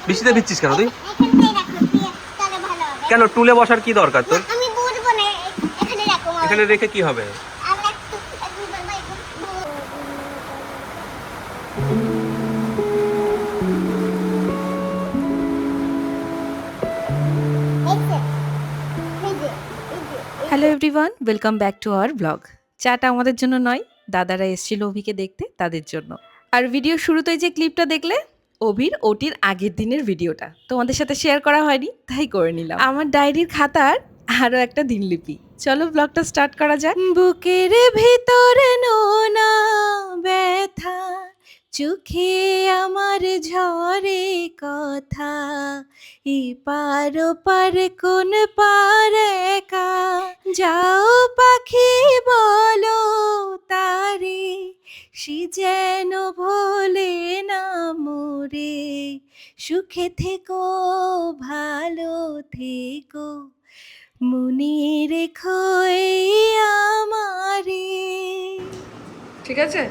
বৃষ্টিতে ভিজছিস কেন তুই? এখানটাই রাখো, তাহলে ভালো হবে। কেন টুলে বসার কি দরকার তোর? আমি বুঝবো না, এখানে রাখো। এখানে রেখে কি হবে? আর একটু বাবা একটু hello everyone, welcome back to our blog. চাটা আমাদের জন্য নয়, দাদারা এসেছিল অভিকে দেখতে, তাদের জন্য। আর ভিডিও শুরুতেই যে ক্লিপটা দেখলে, অভির ওটির আগের দিনের ভিডিওটা তোমাদের সাথে শেয়ার করা হয়নি, তাই করে নিলাম। আমার ডায়েরির খাতার আরও একটা দিনলিপি। চলো ব্লগটা স্টার্ট করা যাক। বুকের ভিতরে নোনা ব্যথা, চোখে আমার ঝরে কথা, এপার ওপার কোন পার একা, যাও পাখি বলো তারে, সে যেন ভোলে না মোরে, সুখে থেকো ভালো থেকো, মনে রেখো এই আমারে। ঠিক আছে?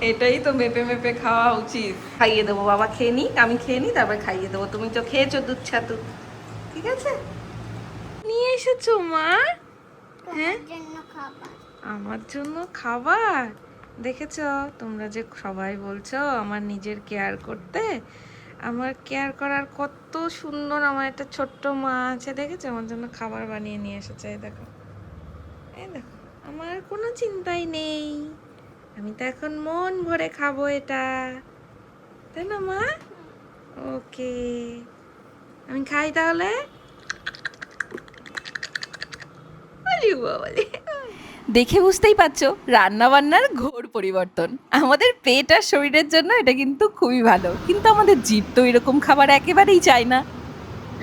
এটাই তো মেপে মেপে খাওয়া উচিত। খাইয়ে দেবো, বাবা খেয়ে নিক, আমি খেয়ে নিই, তারপর খাইয়ে দেবো। তুমি তো খেয়েছো দুধ ছাতু, ঠিক আছে? নিয়ে এসেছো মা? হ্যাঁ, জন্য খাবার। আমার জন্য খাবার। দেখেছ, তোমরা যে সবাই বলছো আমার নিজের কেয়ার করতে, আমার কেয়ার করার কত সুন্দর আমার একটা ছোট্ট মা আছে। দেখেছো, আমার জন্য খাবার বানিয়ে নিয়ে এসেছে। এই দেখো, এই দেখো, আমার কোনো চিন্তাই নেই। আমি তো এখন মন ভরে খাবো এটা, তাই না মা? ওকে, আমি খাই তাহলে। দেখে বুঝতেই পারছো রান্না বান্নার ঘোর পরিবর্তন। আমাদের পেট আর শরীরের জন্য এটা কিন্তু খুবই ভালো, কিন্তু আমাদের জিভ তো এরকম খাবার একেবারেই চায় না।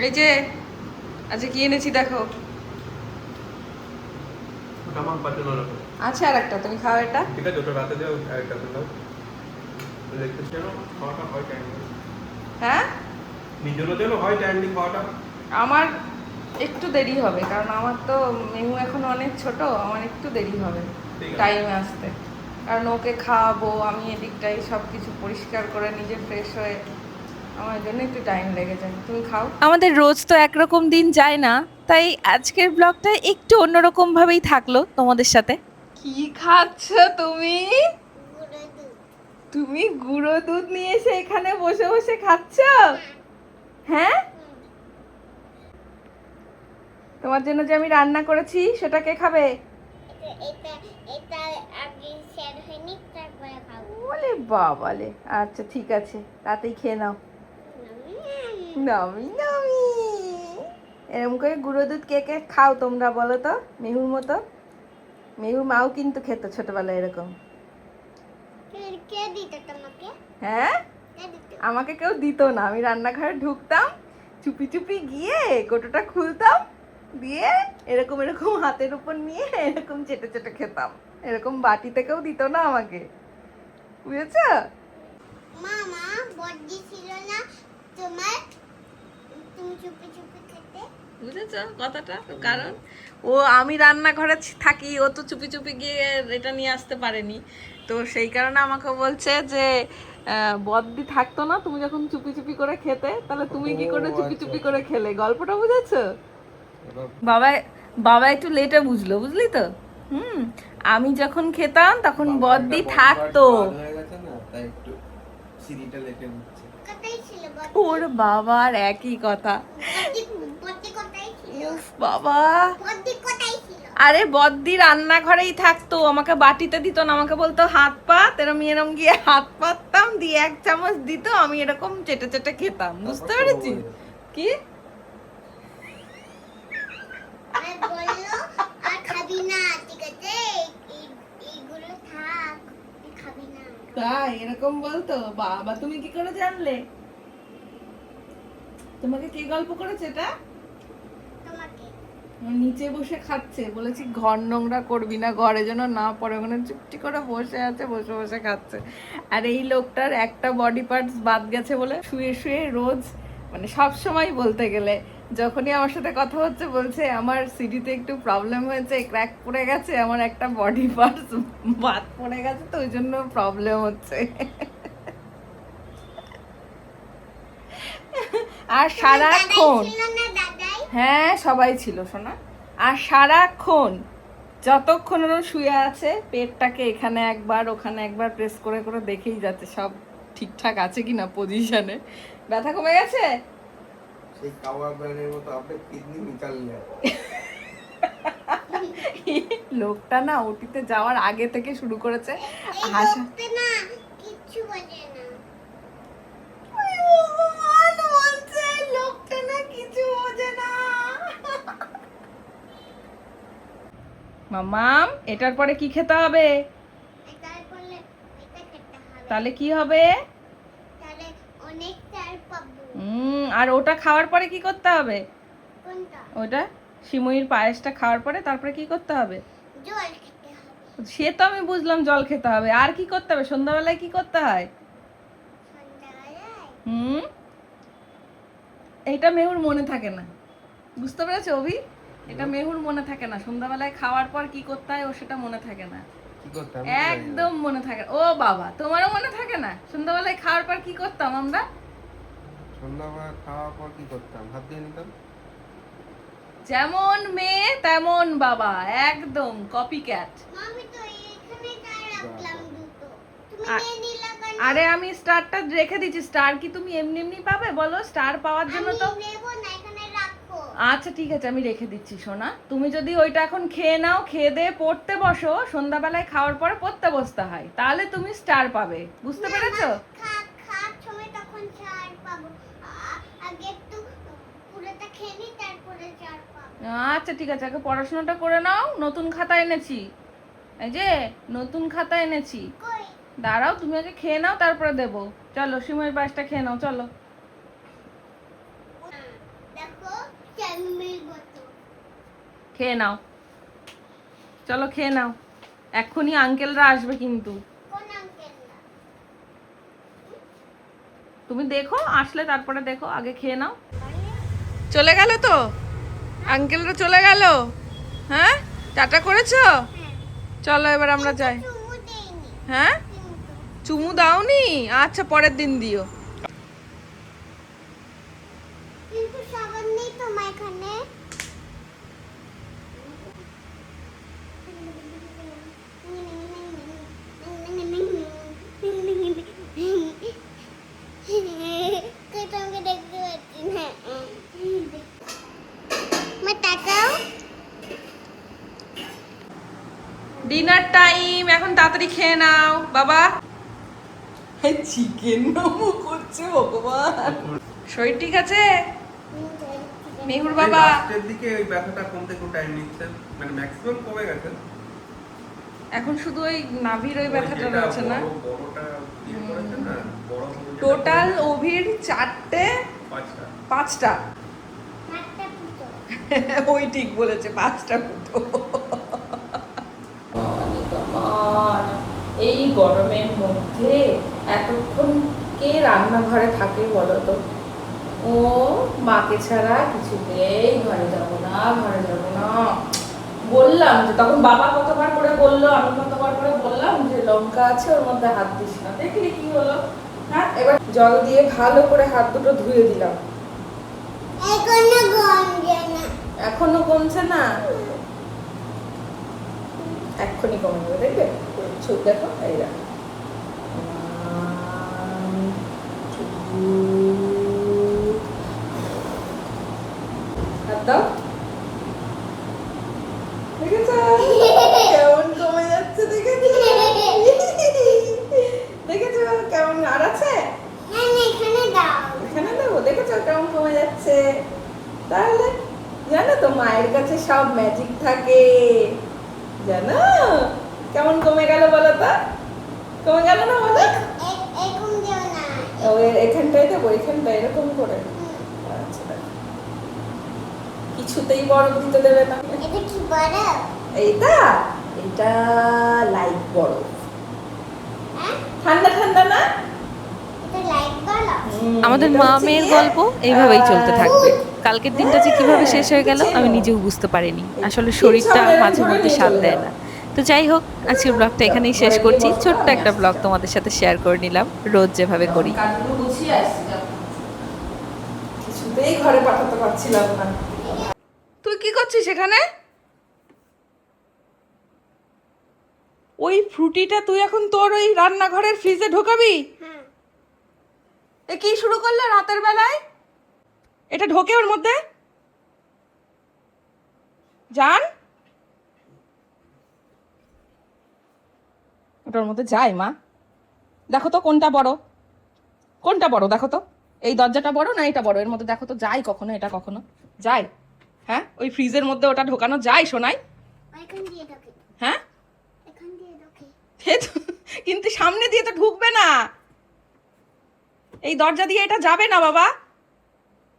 এই যে আজকে কি এনেছি দেখো। আচ্ছা, আর একটা তুমি খাও এটা। ঠিক আছে, ওটা রাতে দাও, আরেকটা দাও। দেখতে চাও খাওয়াটা হয় টাইমলি। হ্যাঁ, নিজের জন্য হয় টাইমলি খাওয়াটা। আমার একটু দেরি হবে, কারণ আমার তো মেনু এখন অনেক ছোট, আমার একটু দেরি হবে টাইমে আসতে। কারণ ওকে খাওয়াবো, আমি এদিকটাই সব কিছু পরিষ্কার করে নিজে ফ্রেশ হয়ে, আমার জন্য একটু টাইম লেগে যায়। তুমি খাও। আমাদের রোজ তো একরকম দিন যায় না, তাই আজকের ব্লগটা একটু অন্যরকম ভাবেই থাকলো তোমাদের সাথে। কি খাচ্ছ তুমি? গুঁড়ো দুধ। তুমি গুঁড়ো দুধ নিয়ে এসে এখানে বসে বসে খাচ্ছ? হ্যাঁ, তোমার জন্য যে আমি রান্না করেছি সেটা কে খাবে? এটা এটা আগে শেয়ার হয়নি, তারপরে খাবো। বলে বাবালে, আচ্ছা ঠিক আছে, তাতেই খেয়ে নাও। নামি নামি, এরকম করে গুঁড়ো দুধ কে কে খাও তোমরা বলো তো? মেহুর মতো। মেহুর মাও কিন্তু খেত ছোটবেলায় এরকম। কে দিত তোমাকে? হ্যাঁ, কে দিত? আমাকে কেউ দিত না, আমি রান্নাঘরে ঢুকতাম, চুপি চুপি গিয়ে কোটোটা খুলতাম, দিয়ে এরকম এরকম হাতের উপর নিয়ে এরকম চেটে চেটে খেতাম। এরকম বাটিতে কেউ দিত না আমাকে, বুঝেছ? মামা বড়দি ছিল না তোমার, তুমি চুপি চুপি খেতে। বুঝেছ কথাটা? কারণ ও, আমি রান্নাঘরে থাকি, ও তো চুপি চুপি গিয়ে এটা নিয়ে আসতে পারেনি, তো সেই কারণে আমাকে বলছে যে বদ্দি থাকতো না, তুমি যখন চুপি চুপি করে খেতে, তাহলে তুমি কি করে চুপি চুপি করে খেলে? গল্পটা বুঝেছো? বাবা, বাবা একটু লেটে বুঝলো, বুঝলি তো? আমি যখন খেতাম তখন বদ্দি থাকতো। কোথায় ছিল বড়দি? ওর বাবার একই কথা। বড়দি কোথায় ছিল? উফ বাবা, বড়দি কোথায় ছিল? আরে বদ্দি রান্নাঘরেই থাকতো, আমাকে বাটিতে দিত না, আমাকে বলতো হাত পাত, এরম এরম গিয়ে হাত পাততাম, দিয়ে এক চামচ দিত, আমি এরকম চেটে চেটে খেতাম। বুঝতে পেরেছিস? কি আর বললো আর খাবি না, ঠিক আছে? এইগুলো থাক, খাবি না। তাই এরকম বলতো? বাবা, তুমি কি করে জানলে? তোমাকে কে গল্প করেছে এটা? তোমাকে নিচে বসে খাচ্ছে, বলেছি ঘর নোংরা করবি না, ঘরে যেন না পড়ে, ওখানে চুপটি করে বসে আছে, বসে বসে খাচ্ছে। আর এই লোকটার একটা বডি পার্টস বাদ গেছে বলে শুয়ে শুয়ে রোজ, মানে সব সময় বলতে গেলে যখনই আমার সাথে কথা হচ্ছে বলছে আমার সিডিতে একটু প্রবলেম হয়েছে, ক্র্যাক পড়ে গেছে, আমার একটা বডি পার্টস বাদ পড়ে গেছে, তো ওই জন্য প্রবলেম হচ্ছে। আর সারাক্ষণ, ছিল না দাদাই? হ্যাঁ সবাই ছিল সোনা, আর সারাক্ষণ যতক্ষণ ওরা শুয়ে আছে পেটটাকে এখানে একবার ওখানে একবার প্রেস করে করে দেখেই যাচ্ছে সব ঠিকঠাক আছে কিনা পজিশনে। ব্যথা কমে গেছে? সেই কাওয়া ব্যানের মতো আপনি কিডনি নিকাললে। লোকটা না ওটিতে যাওয়ার আগে থেকে শুরু করেছে এই হাসা। লোকটা না কিচ্ছু বোঝে না। ওই ভগবান, বলছে লোকটা না কিছু বোঝে না। মামাম, এটার পরে কি খেতে হবে? এটার করলে এটা খেতে হবে। তাহলে কি হবে? তাহলে অনেক চাল পাবো। আর ওটা খাওয়ার পরে কি করতে হবে? কোনটা? ওটা সিমুইর পায়েসটা খাওয়ার পরে তারপরে কি করতে হবে? জল খেতে হবে। সে তো আমি বুঝলাম জল খেতে হবে, আর কি করতে হবে? সন্ধ্যাবেলায় কি করতে হয়? সন্ধ্যাবেলায় এইটা মেহুর মনে থাকে না, বুঝতে পেরেছো অভি? এটা মেহুর মনে থাকে না, সন্ধ্যাবেলায় খাওয়ার পর কি করতে হয় ও সেটা মনে থাকে না, কি করতাম? একদম মনে থাকে না। ও বাবা, তোমারও মনে থাকে না সন্ধ্যাবেলায় খাওয়ার পর কি করতাম আমরা? সন্ধ্যাবেলা খাওয়ার পর কি করতাম? হাত দিয়ে নিতাম। যেমন মেয়ে তেমন বাবা, একদম কপি ক্যাট। মামি তো এখানে তার রাখলাম দুটো। তুমি আর- নিয়ে নিলা কেন? আরে আমি স্টারটা রেখে দিচ্ছি, স্টার কি তুমি এমনি এমনি পাবে বলো? স্টার পাওয়ার জন্য তো আমি নেব না, এখানে রাখো। আচ্ছা ঠিক আছে, আমি রেখে দিচ্ছি সোনা। তুমি যদি ওইটা এখন খেয়ে নাও, খেয়ে দিয়ে পড়তে বসো, সন্ধ্যাবেলায় খাওয়ার পরে পড়তে বসতে হয়, তাহলে তুমি স্টার পাবে, বুঝতে না, পেরেছো? খাওয়ার সময় তখন ছাড় পাবো। আগে একটু পুরোটা খেয়ে নি, তারপরে ছাড় পাবো। আচ্ছা ঠিক আছে, আগে পড়াশোনাটা করে নাও। নতুন খাতা এনেছি, এই যে নতুন খাতা এনেছি, কই? দাঁড়াও তুমি আগে খেয়ে নাও তারপরে দেবো। চলো সিমুইর পায়েসটা খেয়ে নাও, চলো। দেখো চাউমিনের বোতল। খেয়ে নাও, চলো খেয়ে নাও, এক্ষুনি আঙ্কেলরা আসবে কিন্তু। কোন আঙ্কেলরা? তুমি দেখো, আসলে তারপরে দেখো, আগে খেয়ে নাও। চলে গেল তো আঙ্কেলরা, চলে গেল। হ্যাঁ, টাটা করেছো? চলো এবার আমরা যাই। চুমু দেইনি হ্যাঁ, কিন্তু। চুমু দাওনি? আচ্ছা পরের দিন দিও। কিন্তু সাবান নেই তোমার এখানে। তোমাকে দেখতে পাচ্ছি না। মা তাকাও। ডিনার টাইম, এখন তাড়াতাড়ি খেয়ে নাও বাবা। চিকেন মোমো করছে ভগবান। শরীর ঠিক আছে মেহুর বাবা? লাস্টের দিকে ওই ব্যথাটা কমতে একটু টাইম নিচ্ছে, মানে ম্যাক্সিমাম কমে গেছে। এখন শুধু ওই নাভির ওই ব্যথাটা যেটা রয়েছে না? বড়টা ইয়ে করেছে না, বড় বড় যেটা টোটাল করেছে, ওভির 4টে পাঁচটা। 5টা। হাতটা পুতো। ওই ঠিক বলেছে, 5টা ফুটো। এই গরমের মধ্যে এতক্ষণ কে রান্নাঘরে থাকে বলো তো? ও মাকে ছাড়া কিছুতেই ঘরে যাবো না, ঘরে যাবো না। বললাম যে, তখন বাবা কতবার করে বললো, আমি কতবার করে বললাম যে লঙ্কা আছে ওর মধ্যে হাত দিস না, দেখলি কি হলো? হ্যাঁ, এবার জল দিয়ে ভালো করে হাত দুটো ধুয়ে দিলাম। এখনো গন্ধে না। এখনো কমছে না? এক্ষুনি কমে যাবে, দেখবে? চোখ দেখো, এই দেখো। 1, 2, হাত দাও। দেখেছো কেমন কমে যাচ্ছে? দেখেছো? দেখেছো কেমন? আর আছে? হ্যাঁ, এখানে দাও। এখানে দেবো, দেখেছো কেমন কমে যাচ্ছে? তাহলে জানো তো মায়ের কাছে সব ম্যাজিক থাকে, জানো? কেমন কমে গেল বলো তো? কমে গেল না বলো? এরকম দিও না। ওই এখানটায় দেবো, এখানটায় এরকম করে। হুম। আচ্ছা দেখো। কিছুতেই বরফ দিতে দেবে না। এটা কি বরফ? এইটা এটা লাইট বরফ, হ্যাঁ, ঠান্ডা ঠান্ডা না? এটা লাইট বরফ। আমাদের মা মেয়ের গল্প এইভাবেই চলতে থাকবে। কালকের দিনটা যে কিভাবে শেষ হয়ে গেল আমি নিজেও বুঝতে পারিনি। আসলে শরীরটা মাঝে মধ্যে সাথ দেয় না। তো যাই হোক, আজকের ব্লগটা এখানেই শেষ করছি। ছোট্ট একটা ব্লগ তোমাদের সাথে শেয়ার করে নিলাম, রোজ যেভাবে করি। কিছুতেই ঘরে পাঠাতে পারছিলাম না। তুই কি করছিস এখানে? ওই ফ্রুটিটা তুই এখন তোর ওই রান্নাঘরের ফ্রিজে ঢোকাবি? হ্যাঁ। এ কি শুরু করলে রাতের বেলায়? এটা ঢোকে ওর মধ্যে? জান, ওটার মধ্যে যায় মা? দেখো তো কোনটা বড়, কোনটা বড় দেখো তো। এই দরজাটা বড় না এটা বড়? এর মধ্যে দেখো তো যায় কখনো এটা, কখনো যায়? হ্যাঁ, ওই ফ্রিজের মধ্যে ওটা ঢোকানো যায় সোনাই? এখান দিয়ে ঢোকে। হ্যাঁ, এখান দিয়ে ঢোকে। কিন্তু সামনে দিয়ে তো ঢুকবে না, এই দরজা দিয়ে এটা যাবে না বাবা।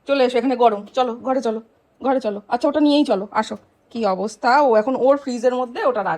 চলে এসো, এখানে গরম, চলো ঘরে চলো, ঘরে চলো। আচ্ছা ওটা নিয়েই চলো, আসো। কি অবস্থা, ও এখন ওর ফ্রিজের মধ্যে ওটা রাখ।